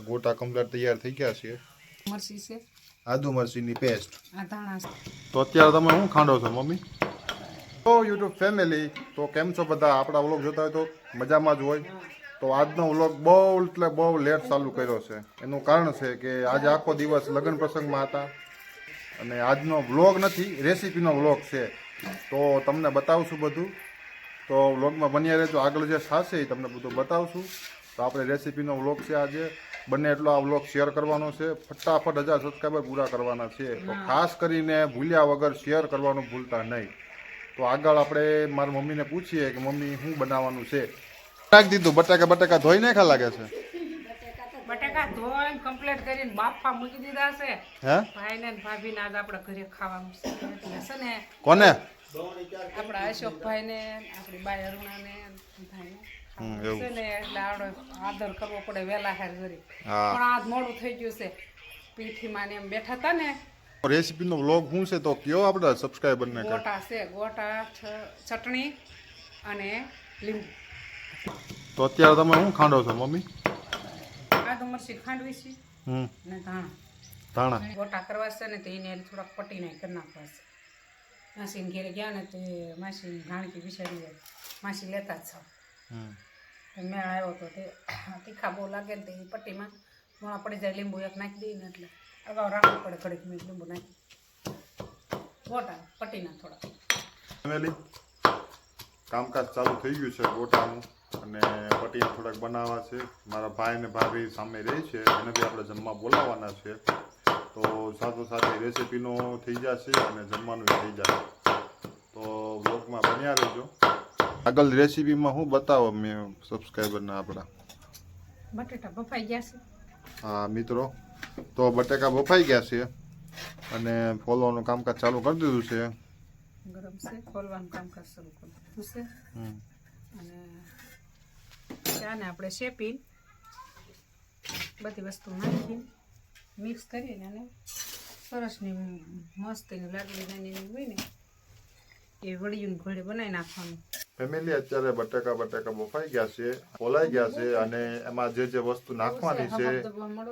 ગોટા કમ્પ્લીટ તૈયાર થઈ ગયા છે. મરસી છે, આદુ મરચીની પેસ્ટ. આ ધાણા છે. તો અત્યારે તમે શું ખાંડો છો મમ્મી? તો યુટ્યુબ ફેમિલી, તો કેમ છો બધા? આપણા વ્લોગ જોતા હોય તો મજામાં જ હોય. તો આજનો વ્લોગ બહુ લેટ ચાલુ કર્યો છે. એનું કારણ છે કે આજે આખો દિવસ લગ્ન પ્રસંગમાં હતા અને આજનો વ્લોગ નથી, રેસીપીનો વ્લોગ છે. તો તમને બતાવશું બધું. તો વ્લોગમાં બન્યા રહેજો. આગળ જે થશે એ તમને બધું બતાવશું. તો આપણે રેસીપીનો વ્લોગ છે આજે. બંને એટલો આ વ્લોગ શેર કરવાનો છે. ફટાફટ 1000 સબસ્ક્રાઈબર પૂરા કરવાના છે. તો ખાસ કરીને ભૂલ્યા વગર શેર કરવાનું ભૂલતા નહીં. તો આગળ આપણે મારી મમ્મીને પૂછીએ કે મમ્મી શું બનાવવાનું છે. નાખી દીધું. બટાકા ધોઈ નાખ્યા લાગે છે. બટાકા ધોઈને કમ્પ્લીટ કરીને બાફા મૂકી દીધા છે. હે ભાઈ ને ભાભી ને આજ આપણે ઘરે ખાવાનું છે. એટલે છે ને કોને? આપણા અશોકભાઈ ને આપણી બાઈ અરુણા ને ભાઈ છે ને એટલે આપણે આદર કરવો પડે વેલા હાર ઘરે. પણ આજ મોડું થઈ ગયું છે. પીઠીમાં ને એમ બેઠા હતા ને. રેસીપીનો વ્લોગ શું છે તો કયો આપણે સબસ્ક્રાઈબરને? ગોટા છે, ગોટા ચટણી અને લીંબુ. તો અત્યારે તમે શું ખાંડો છો મમ્મી? આદુ મરચી ખાંડવી છે ને ધાણા ગોટા કરવા છે ને તો એને થોડાક પટીને કરી નાખવા છે. માસીને ઘેરે ગયા ને તે માસી ઘાણકી બિચારી જાય, માસી લેતા જ છો. મેળ આવ્યો તો તે તીખા બહુ લાગે ને તે પટ્ટીમાં મોણા પડી જાય. લીંબુ એક નાખી દઈએ ને એટલે અગાઉ રાખવું પડે ઘડીક મિનિટ લીંબુ નાખી ગોટા પટ્ટીના થોડા. ફેમિલી, કામકાજ ચાલુ થઈ ગયું છે ગોટાનું અને પટીને થોડાક બનાવવા છે. મારા ભાઈ ને ભાભી સામે રહે છે, એને બી આપણે જમવા બોલાવવાના છે. તો સાથે રેસીપીનો થઈ જશે અને જમવાનું થઈ જશે. તો વ્લોગમાં બન્યા રહેજો. આગળ રેસીપીમાં હું બતાવો મેં સબસ્ક્રાઈબરને આપણા? બટેટા બફાઈ ગયા છે. હા મિત્રો, તો બટેકા બફાઈ ગયા છે અને ફોલવાનું કામકાજ ચાલુ કરી દીધું છે. ગરમ છે, ખોલવાનું કામકાજ શરૂ કરી દીધું છે. અને ચાને આપણે શેપી બધી વસ્તુ નાખી મિક્સ કરીને અને સરસની મસ્તીની લાડલી નાની હોય ને એ વડિયું ઘોડે બનાવી નાખવાનું. ફેમિલી, અત્યારે બટેકા બફાઈ ગયા છે, ફોલાઈ ગયા છે અને એમાં જે વસ્તુ નાખવાની છે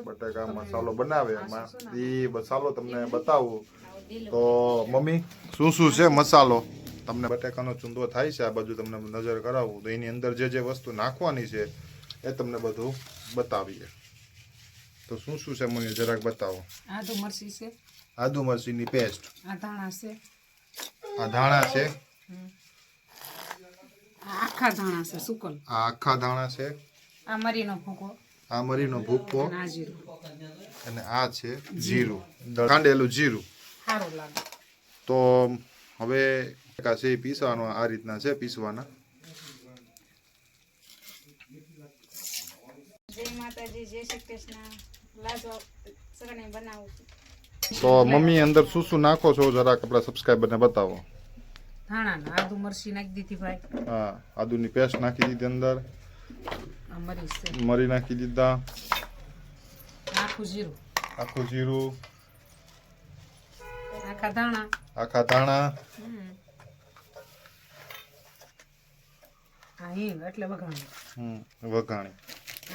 બટેકા મસાલો બનાવે એમાં એ મસાલો તમને બતાવું. તો મમ્મી શું છે મસાલો? તમને બટેકાનો ચૂંદો થાય છે આ બાજુ તમને નજર કરાવું તો એની અંદર જે વસ્તુ નાખવાની છે એ તમને બધું બતાવીએ. તો શું છે મને જરાક બતાવો. આદુ મરચી છે, આદુ મરચીની પેસ્ટ. આ ધાણા છે, આ ધાણા છે, આખા ધાણા છે સુકલ, આ આખા ધાણા છે, આ મરીનો ભૂકો, આ મરીનો ભૂકો આ જીરું અને આ છે જીરું, કાંડેલું જીરું. સારું લાગે. તો હવે છે પીસવાનો આ રીતના છે પીસવાના. જય માતાજી, જય શ્રી કૃષ્ણ. લાજવાબ સરણી બનાવું. તો મમ્મી અંદર શું નાખો છો જરાક આપણા સબસ્ક્રાઈબરને બતાવો. ધાણા આદુ મરચી નાખી દીધી ભાઈ. હા, આદુની પેસ્ટ નાખી દીધી અંદર. આ મરી છે, મરી નાખી દીધા. આખું જીરું, આખા ધાણા, આ હિંગ એટલે વઘાણી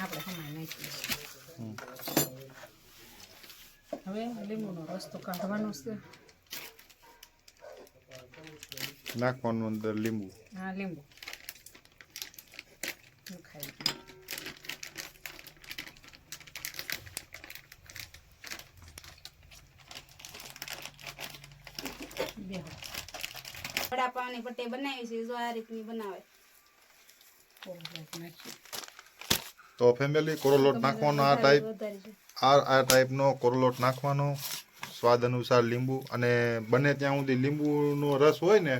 આપણે હમણાં નાખીએ. હવે લીંબુનો રસ તો કાઢવાનો છે, નાખવાનું અંદર લીંબુ. હા લીંબુ ખાઈ વડાપાવની પટ્ટી બનાવી છે જો આ રીતની બનાવે. તો ફેમિલી, કોરોલોટ નાખવાનો આ ટાઈપનો કોરોલોટ નાખવાનો, સ્વાદ અનુસાર લીંબુ અને બને ત્યાં સુધી લીંબુનો રસ હોય ને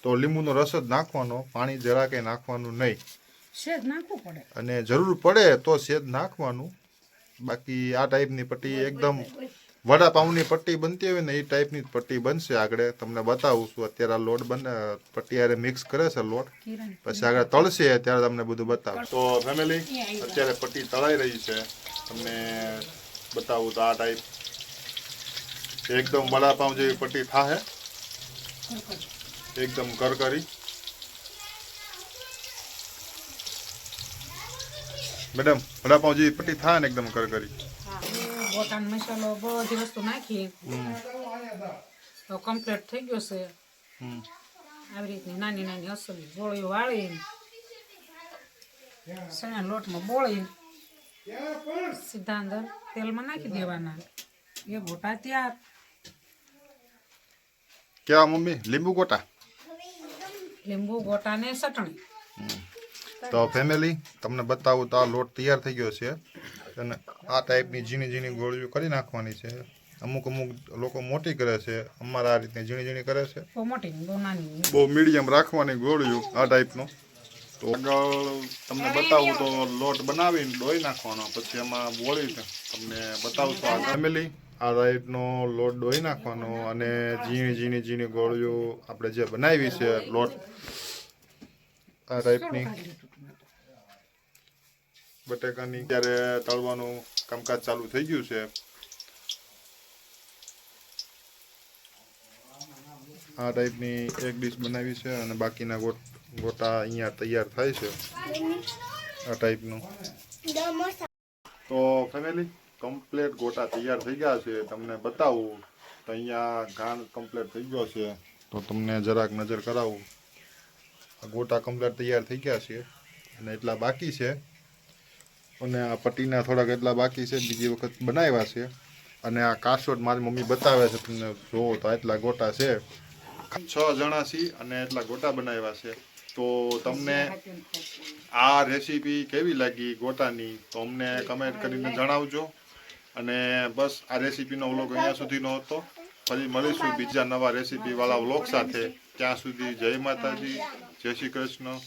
તો લીંબુનો રસ જ નાખવાનો, પાણી જરા કંઈ નાખવાનું નહીં. શેદ નાખવું પડે અને જરૂર પડે તો શેદ નાખવાનું. બાકી આ ટાઈપની પટ્ટી એકદમ વડાપાઉંની પટ્ટી બનતી હોય ને એ ટાઈપની પટ્ટી બનશે. આગળ તમને બતાવું છું. અત્યારે આ લોટ પટ્ટી હારે મિક્સ કરે છે લોટ, પછી આગળ તળશે ત્યારે તમને બધું બતાવું. તો ફેમિલી, અત્યારે પટ્ટી તળાઈ રહી છે. તમને બતાવું તો આ ટાઈપ એકદમ વડાપાઉં જેવી પટ્ટી થાય, એકદમ કરકરી. મેડમ વડાપાઉં જે પટ્ટી થાય ને એકદમ કરકરી. ગોટાનો મસાલો બધી વસ્તુ નાખી તો કમ્પ્લીટ થઈ ગયો છે. આવી રીતની નાની નાની અસલી ગોળીઓ વાળી સણા લોટમાં બોળી સીધા અંદર તેલમાં નાખી દેવાના. એ ગોટા તૈયાર. કેવા મમ્મી લીંબુ ગોટા? લીંબુ ગોટા ને ચટણી. તો ફેમિલી તમને બતાવું તો આ લોટ તૈયાર થઈ ગયો છે અને આ ટાઈપની ઝીણી ઝીણી ગોળીઓ કરી નાખવાની છે. અમુક લોકો મોટી કરે છે, અમારા આ રીતની ઝીણી ઝીણી કરે છે. બહુ મોટી બહુ નાની. બહુ મીડિયમ રાખવાની ગોળીઓ આ ટાઈપનો. તો આગળ તમને બતાવું તો લોટ બનાવીને ડોઈ નાખવાનો, પછી એમાં બોળીને તમને બતાવું તો આ ફેમિલી આ ટાઈપનો લોટ ડોઈ નાખવાનો અને ઝીણી ઝીણી ગોળીઓ આપણે જે બનાવી છે લોટ આ ટાઈપની બટેકાની ત્યારે તળવાનું કામકાજ ચાલુ થઈ ગયું છે. આ ટાઈપની એક ડીશ બનાવી છે અને બાકીના ગોટા અહીંયા તૈયાર થાય છે આ ટાઈપનું. તો ફેમિલી કમ્પ્લેટ ગોટા તૈયાર થઈ ગયા છે. તમને બતાવું તો અહીંયા ઘાણ કમ્પ્લેટ થઈ ગયો છે, તો તમને જરાક નજર કરાવું. આ ગોટા કમ્પ્લેટ તૈયાર થઈ ગયા છે અને એટલા બાકી છે અને આ પટ્ટીના થોડાક એટલા બાકી છે, બીજી વખત બનાવ્યા છે. અને આ કાસોટ મારી મમ્મી બતાવે છે, તમને જોવો તો એટલા ગોટા છે. 6 જણા છીએ અને એટલા ગોટા બનાવ્યા છે. તો તમને આ રેસીપી કેવી લાગી ગોટાની તો અમને કમેન્ટ કરીને જણાવજો. અને બસ આ રેસીપીનો વ્લોગ અહીંયા સુધીનો હતો. ફરી મળીશું બીજા નવા રેસીપી વાળા વ્લોગ સાથે. ત્યાં સુધી જય માતાજી, જય શ્રી કૃષ્ણ.